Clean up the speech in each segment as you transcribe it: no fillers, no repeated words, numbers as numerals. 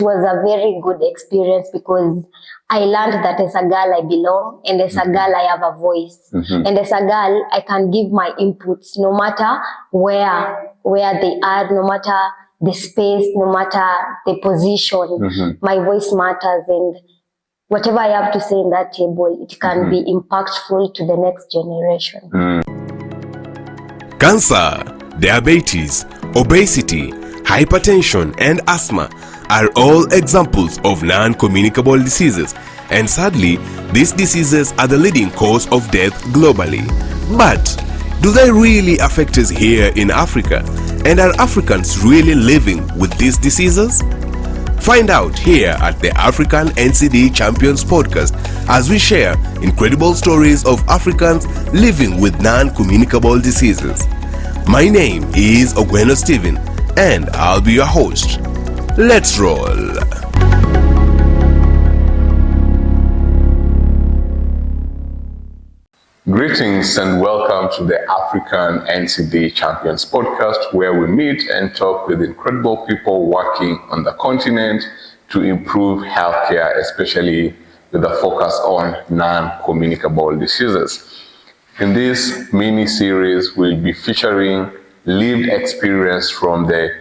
was a very good experience because I learned that as a girl I belong, and as a girl I have a voice, and as a girl I can give my inputs no matter where they are, no matter the space, no matter the position. My voice matters, and whatever I have to say in that table, it can be impactful to the next generation. Cancer, diabetes, obesity, hypertension, and asthma are all examples of non-communicable diseases, and sadly, these diseases are the leading cause of death globally. But do they really affect us here in Africa? And are Africans really living with these diseases? Find out here at the African NCD Champions podcast as we share incredible stories of Africans living with non-communicable diseases. My name is Ogweno Stephen, and I'll be your host. Let's roll. Greetings and welcome to the African NCD Champions podcast, where we meet and talk with incredible people working on the continent to improve healthcare, especially with a focus on non-communicable diseases. In this mini-series, we'll be featuring lived experience from the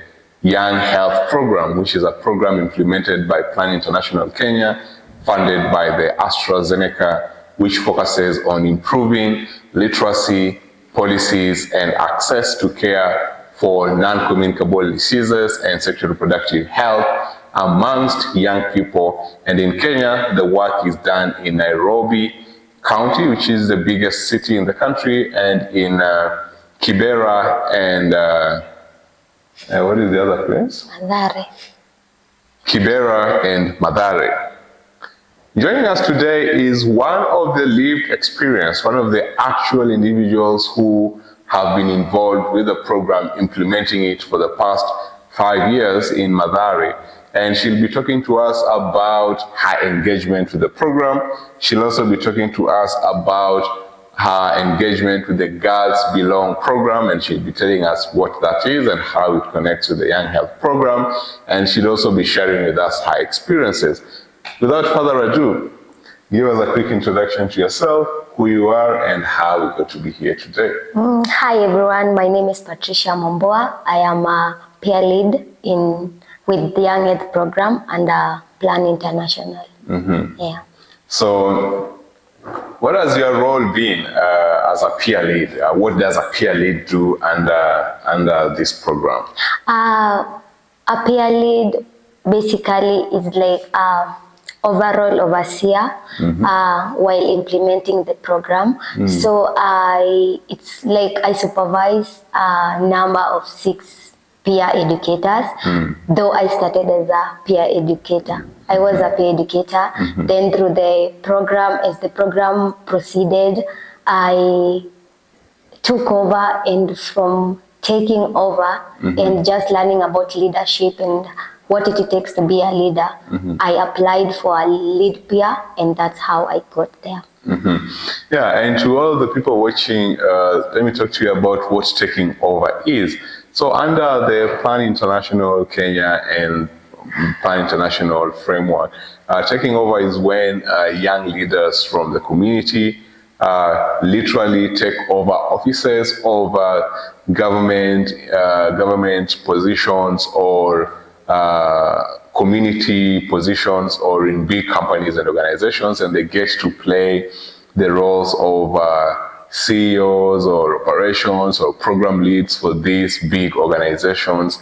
Young Health Program, which is a program implemented by Plan International Kenya, funded by the AstraZeneca, which focuses on improving literacy, policies, and access to care for non-communicable diseases and sexual reproductive health amongst young people. And in Kenya, the work is done in Nairobi County, which is the biggest city in the country, and in Kibera and what is the other place? Mathare. Kibera and Mathare. Joining us today is one of the lived experience, one of the actual individuals who have been involved with the program, implementing it for the past 5 years in Mathare. And she'll be talking to us about her engagement with the program. She'll also be talking to us about her engagement with the Girls Belong program, and she'll be telling us what that is and how it connects with the Young Health program. And she'll also be sharing with us her experiences. Without further ado, give us a quick introduction to yourself, who you are, and how we got to be here today. Hi everyone, my name is Patricia Mumbua. I am a peer lead with the Young Health program under Plan International. Yeah. So, what has your role been as a peer lead? What does a peer lead do under this program? A peer lead basically is like overall overseer while implementing the program. So it's like I supervise a number of 6 peer educators, though I started as a peer educator. I was a peer educator. Then through the program, as the program proceeded, I took over, and from taking over and just learning about leadership and what it takes to be a leader, I applied for a lead peer, and that's how I got there. Yeah, and to all the people watching, let me talk to you about what taking over is. So under the Plan International Kenya and Plan International framework, taking over is when young leaders from the community literally take over offices over government positions or community positions or in big companies and organizations, and they get to play the roles of CEOs or operations or program leads for these big organizations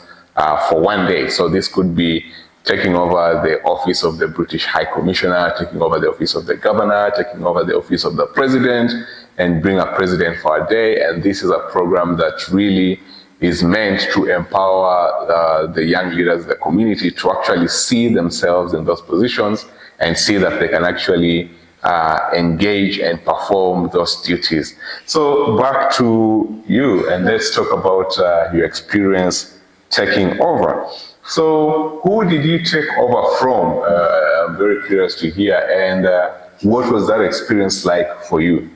for one day. So this could be taking over the office of the British High Commissioner, taking over the office of the governor, taking over the office of the president, and bring a president for a day. And this is a program that really is meant to empower the young leaders of the community to actually see themselves in those positions and see that they can actually engage and perform those duties. So back to you, and let's talk about your experience taking over. So who did you take over from? I'm very curious to hear. And what was that experience like for you?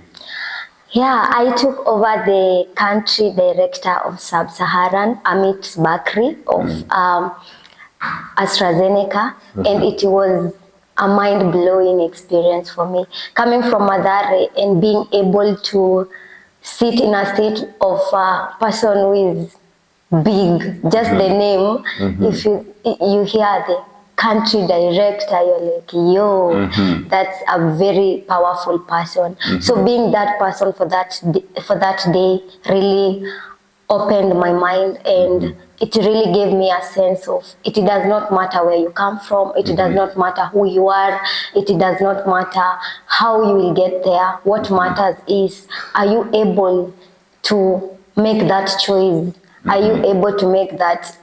Yeah, I took over the country director of Sub-Saharan, Amit Bakri, of AstraZeneca, and it was a mind-blowing experience for me. Coming from Mathare and being able to sit in a seat of a person who is big, just the name, if you hear the country director, you're like, yo, that's a very powerful person. So being that person for that day really opened my mind, and it really gave me a sense of it does not matter where you come from, it does not matter who you are, it does not matter how you will get there. What matters is, are you able to make that choice? Are you able to make that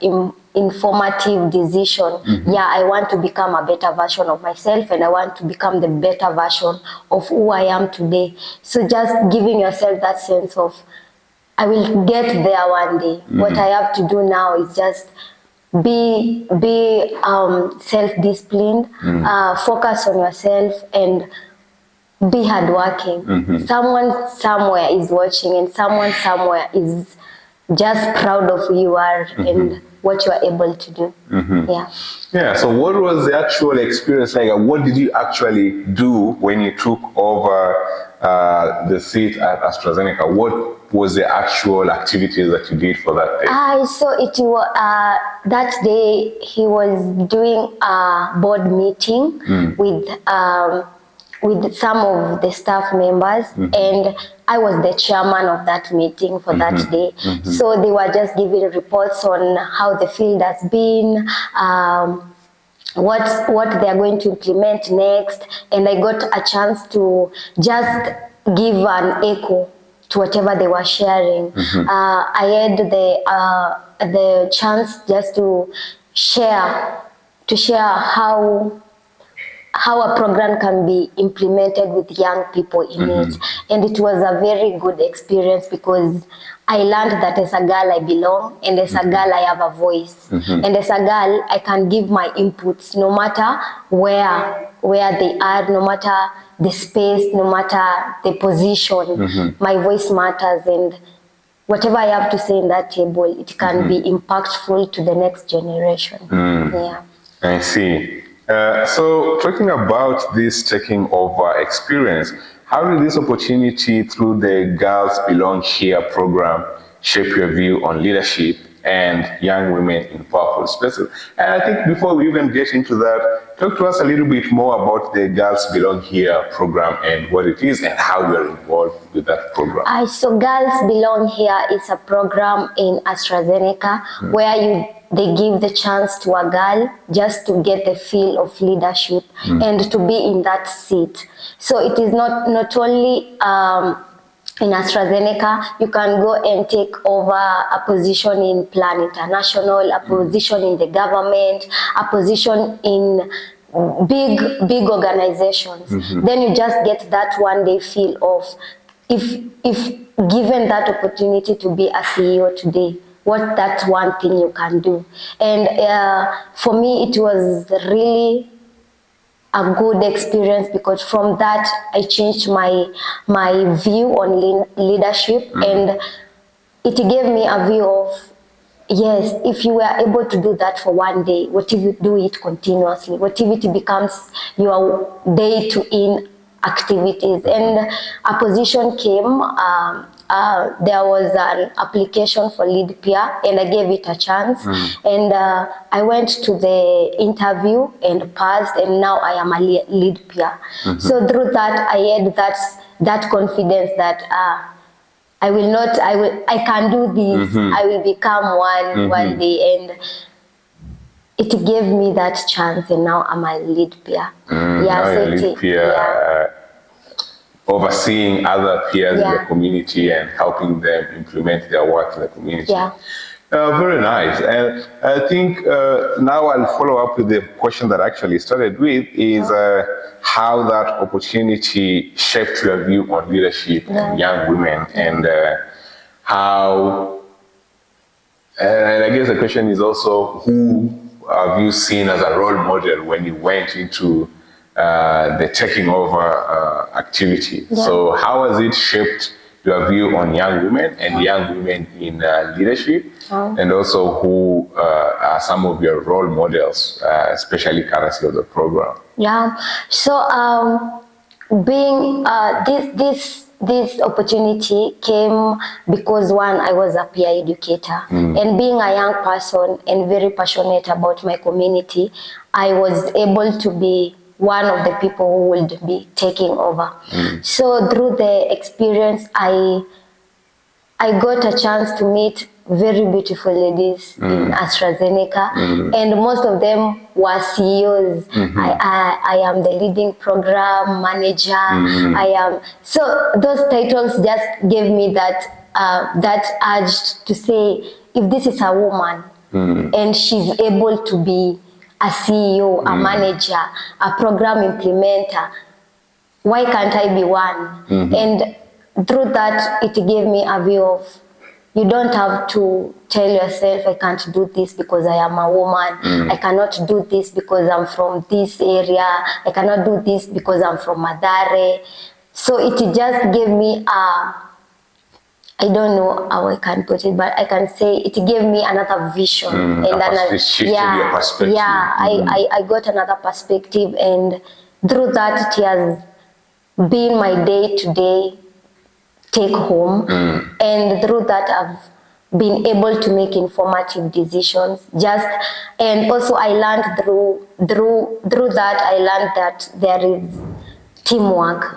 informative decision? Yeah, I want to become a better version of myself, and I want to become the better version of who I am today. So just giving yourself that sense of, I will get there one day. What I have to do now is just be self-disciplined, focus on yourself, and be hardworking. Someone somewhere is watching, and someone somewhere is just proud of who you are and what you are able to do. Yeah, so what was the actual experience like? What did you actually do when you took over the seat at AstraZeneca? What was the actual activities that you did for that day? So it was that day he was doing a board meeting with some of the staff members, and I was the chairman of that meeting for that day. So they were just giving reports on how the field has been, what they are going to implement next, and I got a chance to just give an echo to whatever they were sharing. I had the chance just to share how a program can be implemented with young people in it. And it was a very good experience, because I learned that as a girl I belong, and as a girl I have a voice. And as a girl I can give my inputs, no matter where they are, no matter the space, no matter the position. My voice matters, and whatever I have to say in that table, it can be impactful to the next generation. Yeah. I see. So talking about this taking over experience, how did this opportunity through the Girls Belong Here program shape your view on leadership and young women in powerful spaces? And I think before we even get into that, talk to us a little bit more about the Girls Belong Here program and what it is and how you're involved with that program. So Girls Belong Here is a program in AstraZeneca where they give the chance to a girl just to get the feel of leadership and to be in that seat. So it is not only in AstraZeneca, you can go and take over a position in Plan International, a position in the government, a position in big organizations. Then you just get that one day feel of, if given that opportunity to be a CEO today, what that one thing you can do. And for me, it was really a good experience, because from that I changed my view on leadership, and it gave me a view of, yes, if you were able to do that for one day, what if you do it continuously? What if it becomes your day to in activities? And a position came, there was an application for lead peer, and I gave it a chance. And I went to the interview and passed, and now I am a lead peer. So through that, I had that confidence that I can do this. I will become one day, and it gave me that chance, and now I'm a lead peer. Lead peer, overseeing other peers in the community and helping them implement their work in the community. Very nice. And I think now I'll follow up with the question that I actually started with, is how that opportunity shaped your view on leadership and young women, and how, and I guess the question is also, who have you seen as a role model when you went into the taking over activity? So how has it shaped your view on young women and young women in leadership, and also who are some of your role models, especially courtesy of the program. Yeah. So being this opportunity came because one, I was a peer educator, and being a young person and very passionate about my community, I was able to be one of the people who would be taking over. So through the experience, I got a chance to meet very beautiful ladies in AstraZeneca, and most of them were CEOs. I am the leading program manager. So those titles just gave me that urge to say, if this is a woman and she's able to be a CEO, a manager, a program implementer, why can't I be one? And through that, it gave me a view of, you don't have to tell yourself, I can't do this because I am a woman. I cannot do this because I'm from this area. I cannot do this because I'm from Madare. So it just gave me I don't know how I can put it, but I can say it gave me another vision. And your perspective. I got another perspective, and through that, it has been my day-to-day take home. And through that, I've been able to make informative decisions. And also I learned through that, I learned that there is teamwork.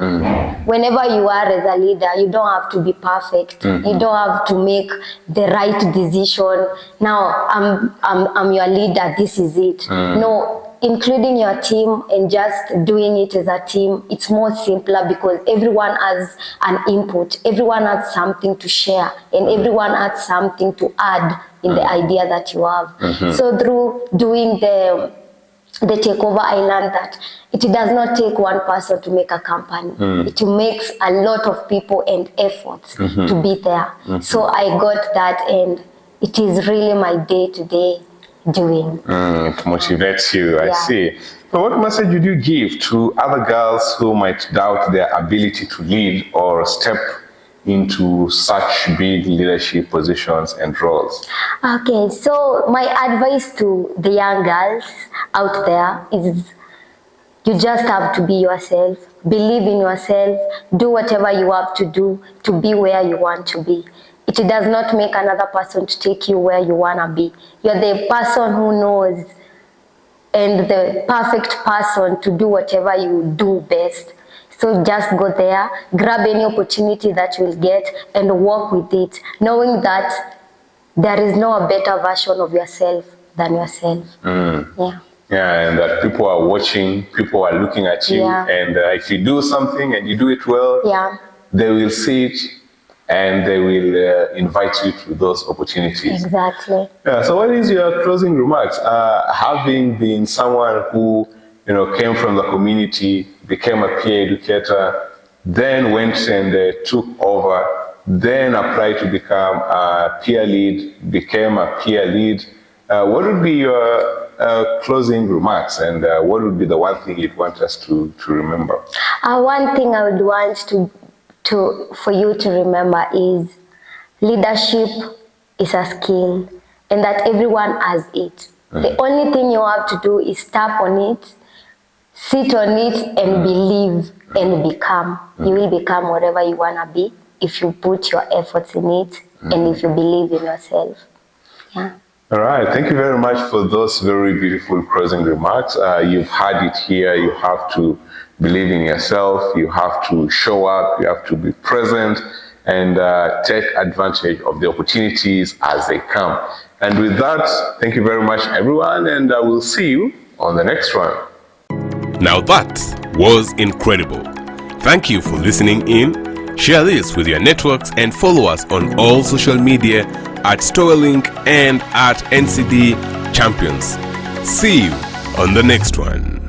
Whenever you are as a leader, you don't have to be perfect. You don't have to make the right decision. Now I'm your leader, this is it. No, including your team and just doing it as a team, it's more simpler because everyone has an input, everyone has something to share, and everyone has something to add in the idea that you have. So through doing the takeover, I learned that it does not take one person to make a company. It makes a lot of people and efforts to be there. So I got that, and it is really my day-to-day doing. It motivates you, I see. So what message would you give to other girls who might doubt their ability to lead or step into such big leadership positions and roles? Okay, so my advice to the young girls out there is, you just have to be yourself, believe in yourself, do whatever you have to do to be where you want to be. It does not make another person to take you where you want to be. You're the person who knows and the perfect person to do whatever you do best. So just go there, grab any opportunity that you will get and work with it, knowing that there is no better version of yourself than yourself. Yeah, and that people are watching, people are looking at you, and if you do something and you do it well, they will see it and they will invite you to those opportunities. Exactly. Yeah, so what is your closing remarks? Having been someone who came from the community, became a peer educator, then went and took over, then applied to become a peer lead, became a peer lead, what would be your closing remarks, and what would be the one thing you'd want us to remember? One thing I would want for you to remember is leadership is a skill, and that everyone has it. The only thing you have to do is step on it, sit on it, and believe and become. You will become whatever you want to be if you put your efforts in it and if you believe in yourself. Yeah. All right, thank you very much for those very beautiful closing remarks. You've had it here. You have to believe in yourself. You have to show up. You have to be present and take advantage of the opportunities as they come. And with that, thank you very much, everyone, and we'll see you on the next one. Now that was incredible. Thank you for listening in. Share this with your networks and follow us on all social media at Storelink and at NCD Champions. See you on the next one.